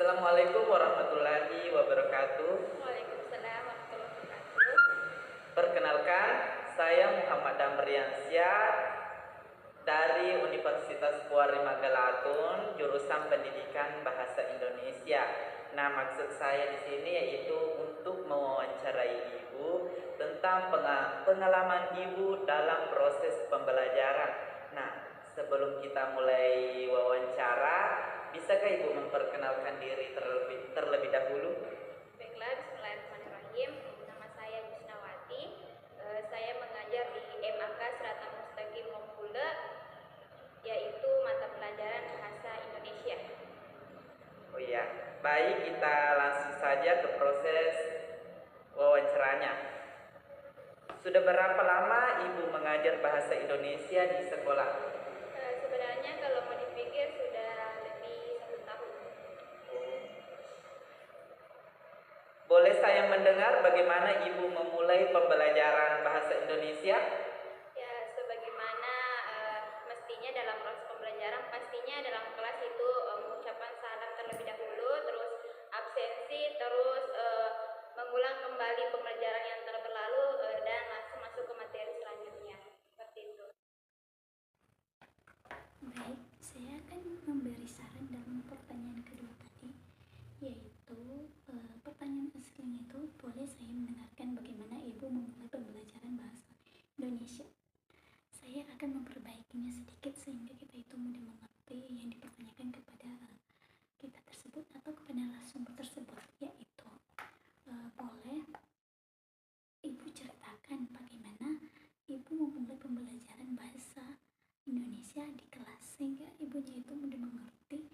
Assalamualaikum warahmatullahi wabarakatuh. Waalaikumsalam warahmatullahi wabarakatuh. Perkenalkan, saya Muhammad Damriansyah dari Universitas Puari Magalatun, jurusan Pendidikan Bahasa Indonesia. Nah, maksud saya di sini yaitu untuk mewawancarai Ibu tentang pengalaman Ibu dalam proses pembelajaran. Nah, sebelum kita mulai wawancara, bisakah Ibu memperkenalkan diri terlebih dahulu? Baiklah, bismillahirrahmanirrahim. Nama saya Yusnawati. Saya mengajar di MAK Serata Mustaqim Mongkule, yaitu mata pelajaran Bahasa Indonesia. Oh iya, baik, kita langsung saja ke proses wawancaranya. Sudah berapa lama Ibu mengajar Bahasa Indonesia di sekolah? Sebenarnya kalau mau dipikir sudah lebih 1 tahun. Boleh saya mendengar bagaimana Ibu memulai pembelajaran Bahasa Indonesia? Ya, sebagaimana mestinya dalam proses pembelajaran, pastinya dalam kelas itu mengucapkan salam terlebih dahulu, terus absensi, terus mengulang kembali pembelajaran yang telah berlalu, dan langsung masuk ke materi selanjutnya. Seperti itu. Baik, saya akan memberi saran dalam pertanyaan kedua tadi, yaitu pertanyaan aslinya itu, boleh saya mendengarkan bagaimana Ibu memulai pembelajaran Bahasa Indonesia. Saya akan memperbaikinya sedikit sehingga kita itu mudah mengerti yang dipertanyakan kepada kita tersebut atau kepada narasumber tersebut, yaitu boleh Ibu ceritakan bagaimana Ibu memulai pembelajaran Bahasa Indonesia di kelas sehingga ibunya itu mudah mengerti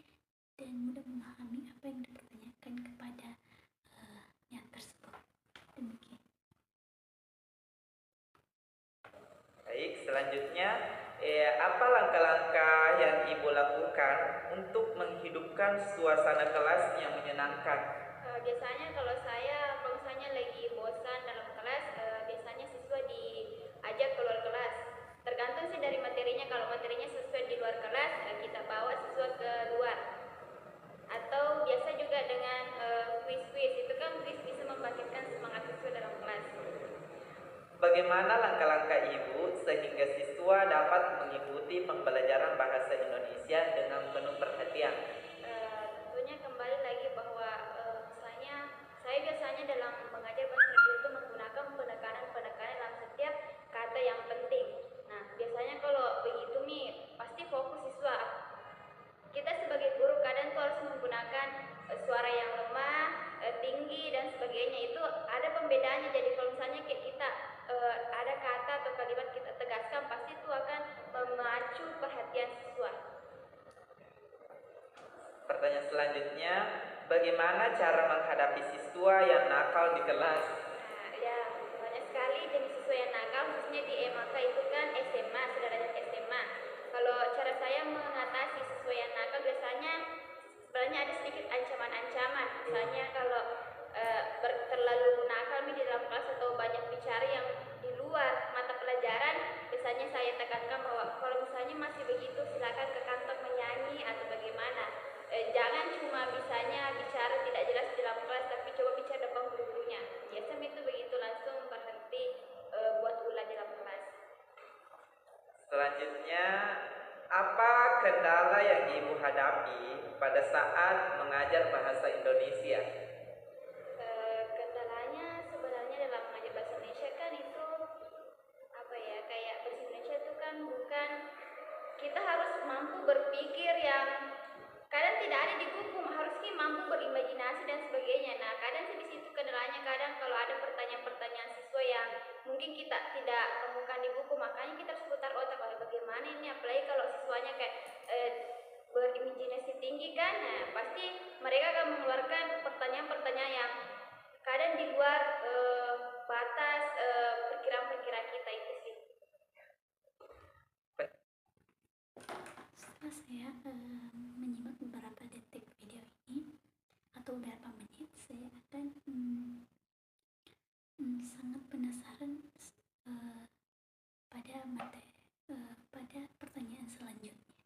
dan mudah memahami apa yang dipertanyakan kepada yang tersebut. Demikian. Baik, selanjutnya apa langkah-langkah yang Ibu lakukan untuk menghidupkan suasana kelas yang menyenangkan? Biasanya kalau misalnya lagi bosan dalam kelas, biasanya siswa diajak keluar kelas. Tergantung sih dari materinya. Kalau materinya sesuai di luar kelas, kita bawa siswa ke luar. Atau biasa juga dengan kuis-kuis. Itu kan kuis bisa membangkitkan semangat siswa dalam kelas. Bagaimana langkah-langkah Ibu sehingga siswa dapat mengikuti pembelajaran Bahasa Indonesia dengan penuh perhatian? Tentunya kembali lagi bahwa misalnya saya biasanya dalam mengajar bahasa Indonesia itu menggunakan penekanan-penekanan dalam setiap kata yang penting. Nah, biasanya kalau begitu nih pasti fokus siswa. Kita sebagai guru kadang tuh harus menggunakan suara yang lemah, tinggi dan sebagainya. Itu ada pembedaannya. Jadi kalau misalnya kita ada kata atau kalimat kita tegaskan, pasti itu akan memacu perhatian siswa. Pertanyaan selanjutnya, bagaimana cara menghadapi siswa yang nakal di kelas? Nah, ya banyak sekali jenis siswa yang nakal, khususnya di MAK itu kan SMA, sederajat SMA. Kalau cara saya mengatasi siswa yang nakal, biasanya sebenarnya ada sedikit ancaman-ancaman. Misalnya kalau terlalu nakal di dalam kelas atau banyak bicara yang di luar mata pelajaran, biasanya saya tekankan bahwa kalau misalnya masih begitu silakan ke kantor menyanyi atau bagaimana. Jangan cuma misalnya bicara tidak jelas di dalam kelas, tapi coba bicara depan guru-gurunya. Biasanya itu begitu langsung berhenti buat ulah di dalam kelas. Selanjutnya, apa kendala yang Ibu hadapi pada saat mengajar Bahasa Indonesia? Kendalanya sebenarnya dalam mengajar bahasa Indonesia kan itu apa ya, kayak bahasa Indonesia itu kan bukan, kita harus mampu berpikir yang kadang tidak ada di buku, harusnya mampu berimajinasi dan sebagainya. Nah, kadang sih di situ kendalanya. Kadang kalau ada pertanyaan-pertanyaan siswa yang mungkin kita tidak temukan di buku, makanya kita harus putar otak, bagaimana ini, apalagi kalau siswanya kayak berimajinasi tinggi kan. Nah, pasti mereka akan mengeluarkan pertanyaan-pertanyaan yang kadang di luar batas perkiraan-perkiraan kita itu sih. Setelah saya menyimak beberapa detik video ini atau beberapa menit, saya akan sangat penasaran pada pertanyaan selanjutnya.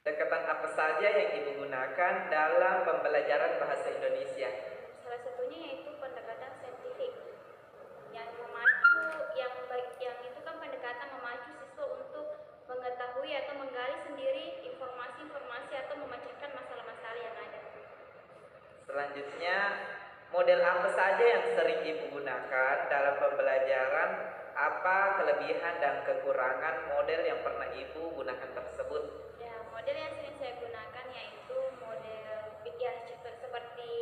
Pendekatan apa saja yang Ibu digunakan dalam pembelajaran bahasa Indonesia? Salah satunya yaitu pendekatan saintifik yang itu kan pendekatan memacu siswa untuk mengetahui atau menggali sendiri informasi-informasi atau memecahkan masalah-masalah yang ada. Selanjutnya, model apa saja yang sering Ibu gunakan dalam pembelajaran? Apa kelebihan dan kekurangan model yang pernah Ibu gunakan tersebut? Ya, model yang sering saya gunakan yaitu model seperti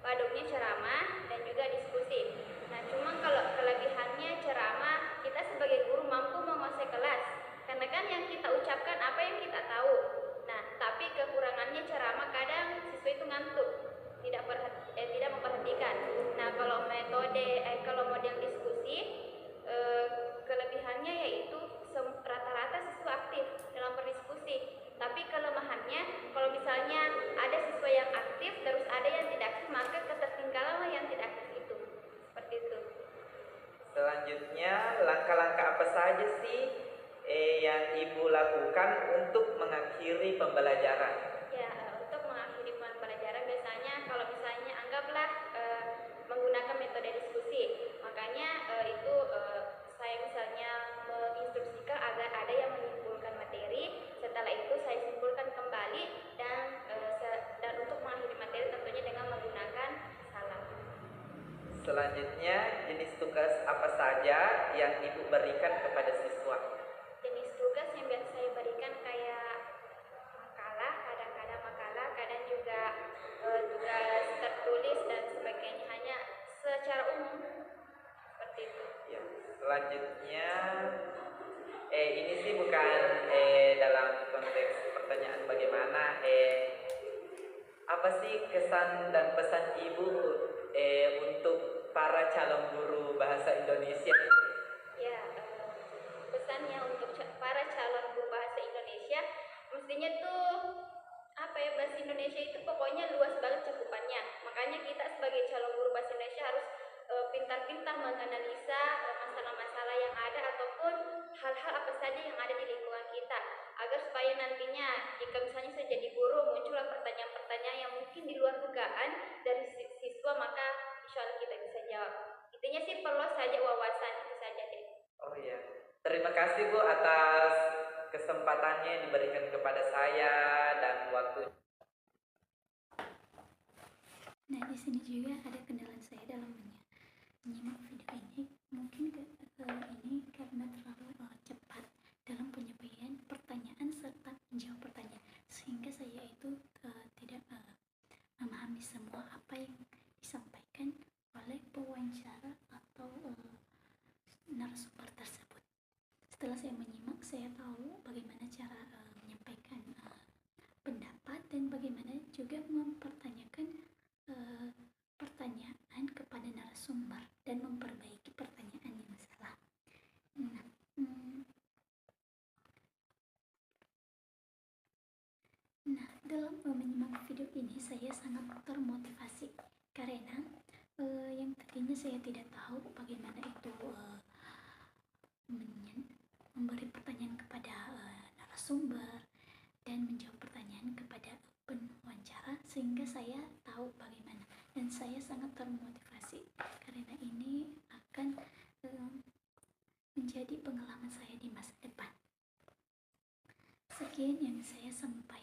pada ceramah dan juga diskusi. Nah, cuma kalau kelebihannya ceramah, kita sebagai guru mampu menguasai kelas. Karena kan yang kita ucapkan apa yang kita tahu. Nah, tapi kekurangannya ceramah kadang siswa itu ngantuk, tidak memperhatikan. Nah, kalau model diskusi, kelebihannya yaitu rata-rata siswa aktif dalam berdiskusi. Tapi kelemahannya, kalau misalnya ada siswa yang aktif terus ada yang tidak aktif, maka ketertinggalanlah yang tidak aktif itu. Seperti itu. Selanjutnya, langkah-langkah apa saja sih yang Ibu lakukan untuk mengakhiri pembelajaran? Ya, untuk mengakhiri pembelajaran biasanya kalau misalnya anggaplah menggunakan metode diskusi, makanya saya misalnya menginstruksikan agar ada yang menyimpulkan materi, setelah itu saya simpulkan kembali dan untuk mengakhiri materi tentunya dengan menggunakan salam. Selanjutnya, jenis tugas apa saja yang Ibu berikan kepada siswa? Jenis tugas yang biasa saya berikan kayak makalah, kadang juga tugas tertulis dan sebagainya, hanya secara umum seperti itu. Ya, selanjutnya, ini sih bukan dalam konteks pertanyaan bagaimana, apa sih kesan dan pesan Ibu untuk para calon guru bahasa Indonesia? Ya, pesannya untuk para calon guru bahasa Indonesia, mestinya tuh bahasa Indonesia itu pokoknya luas banget cakupannya. Makanya kita sebagai calon guru bahasa Indonesia harus pintar-pintar menganalisa masalah-masalah yang ada ataupun hal-hal apa saja yang ada di lingkungan kita, agar supaya nantinya jika misalnya saya jadi guru muncullah pertanyaan-pertanyaan yang mungkin di luar dugaan dari siswa, maka insya Allah kita bisa jawab. Intinya sih perlu saja wawasan, itu saja deh. Oh iya, terima kasih Bu atas kesempatannya yang diberikan kepada saya dan waktu. Nah, di sini juga ada kendala saya dalam menyimak video ini. Mungkin ini karena terlalu cepat dalam penyampaian pertanyaan serta menjawab pertanyaan, sehingga saya itu tidak memahami semua apa yang disampaikan oleh pewawancara atau narasumber tersebut. Setelah saya menyimak, saya tahu bagaimana cara menyampaikan pendapat dan bagaimana juga mempertanyakan pertanyaan kepada narasumber dan memperbaiki pertanyaan yang salah. Nah, dalam menyimak video ini saya sangat termotivasi karena yang tadinya saya tidak tahu bagaimana itu memberi pertanyaan kepada narasumber dan menjawab pertanyaan kepada pewawancara, sehingga saya tahu bagaimana, dan saya sangat termotivasi karena ini akan menjadi pengalaman saya di masa depan. Sekian yang saya sampaikan.